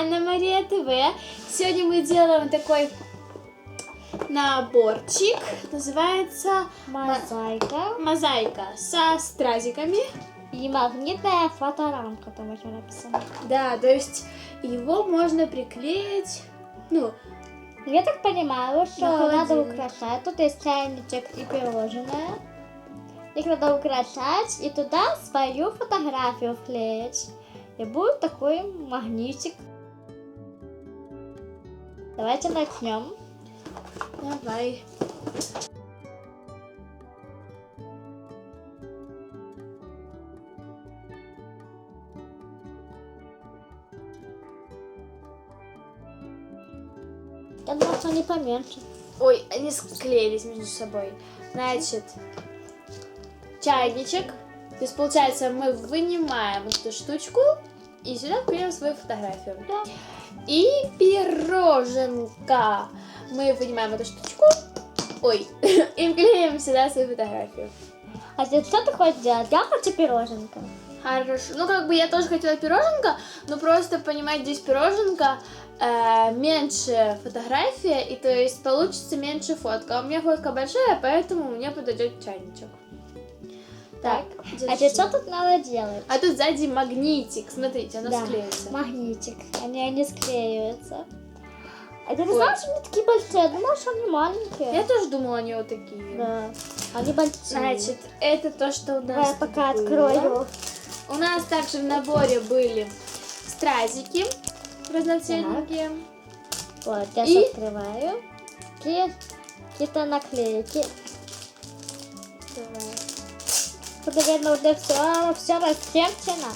Anna&Maria ТВ. Сегодня мы делаем такой наборчик. Называется мозаика со стразиками. И магнитная фоторамка, там еще написано. Да, то есть его можно приклеить, Я так понимаю, что на надо холодильник. украшать. Тут есть чайничек и пирожное. Их надо украшать и туда свою фотографию вклеить. И будет такой магнитик. Давайте начнем. Давай. Я думаю, что они поменьше. Ой, они склеились между собой. Значит, чайничек. То есть, получается, мы вынимаем эту штучку и сюда вклеим свою фотографию. Да. И пироженка. Мы вынимаем эту штучку. Ой, и вклеим сюда свою фотографию. А здесь что ты хочешь делать? Я хочу пироженка. Хорошо. Я тоже хотела пироженка, но просто, понимаете, здесь пироженка меньше фотография, и то есть получится меньше фотка. А у меня фотка большая, поэтому мне подойдет чайничек. Так, А здесь что тут надо делать? А тут сзади магнитик, смотрите, оно склеится. Магнитик. Они склеиваются. А ты не знаешь, что они такие большие? Я думала, что они маленькие. Я тоже думала, они вот такие. Да, они большие. Значит, это то, что у нас Давай я пока было. открою. У нас также в наборе были стразики разноцветные. Вот, я сейчас открываю. Какие-то наклейки. Давай. Тут, наверное, уже все расчерчено.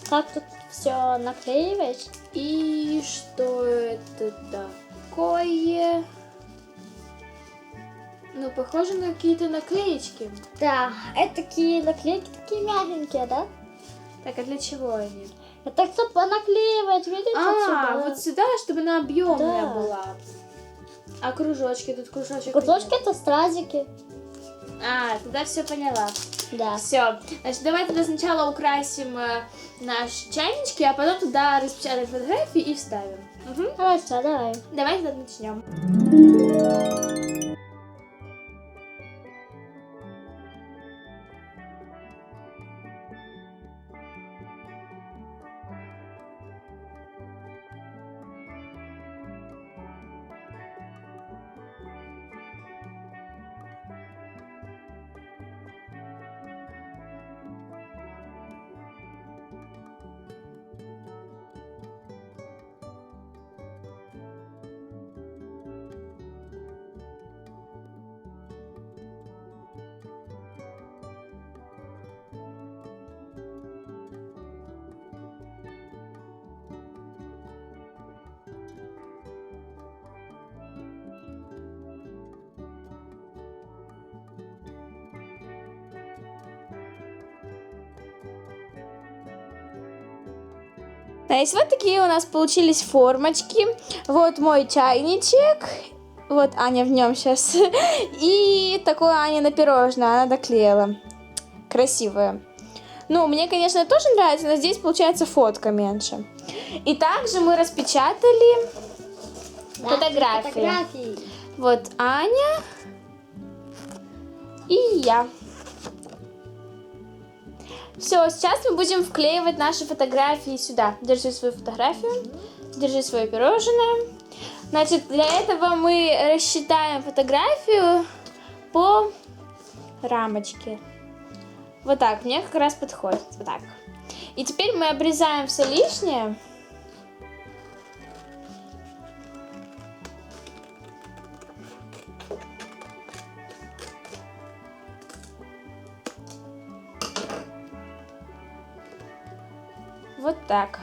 Как тут все наклеивать? И что это такое? Похоже на какие-то наклеечки. Да, это такие наклейки, такие мягенькие, да? Так, а для чего они? Это чтобы наклеивать, видите? отсюда? Вот сюда, чтобы она объемная Да. была. А кружочки? Тут кружочек. Кружочки это стразики. Тогда все поняла. Да. Все. Значит, давай тогда сначала украсим наши чайнички, а потом туда распечатаем фотографии и вставим. Угу. Хорошо, давай. Давай тогда начнем. Значит, вот такие у нас получились формочки. Вот мой чайничек. Вот Аня в нем сейчас. И такое Аня на пирожное. Она доклеила. Красивое. Мне, конечно, тоже нравится, но здесь получается фотка меньше. И также мы распечатали фотографии. Вот Аня и я. Все, сейчас мы будем вклеивать наши фотографии сюда. Держи свою фотографию, держи свое пирожное. Значит, для этого мы рассчитаем фотографию по рамочке. Вот так, мне как раз подходит. Вот так. И теперь мы обрезаем все лишнее. Вот так.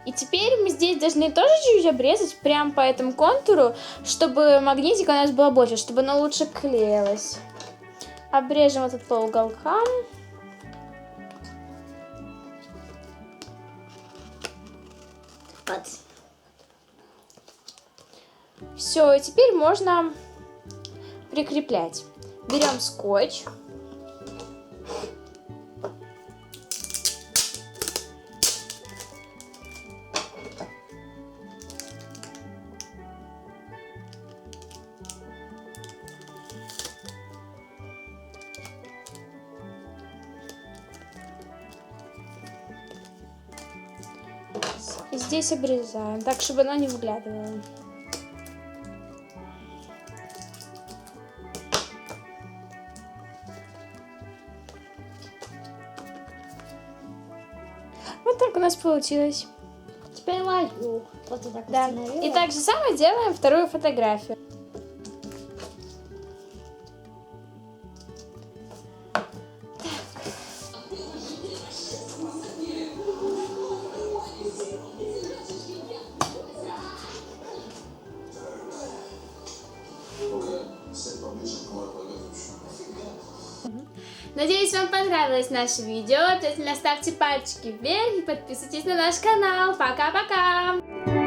И теперь мы здесь должны тоже чуть-чуть обрезать прям по этому контуру, чтобы магнитика у нас была больше, чтобы она лучше клеилась. Обрежем этот по уголкам. Вот. Все, и теперь можно прикреплять. Берем скотч. здесь обрезаем, так, чтобы оно не выглядывало. Вот так у нас получилось. Теперь мою. Вот так Да. установила. И так же самое делаем вторую фотографию. Надеюсь, вам понравилось наше видео. Обязательно ставьте пальчики вверх и подписывайтесь на наш канал. Пока-пока!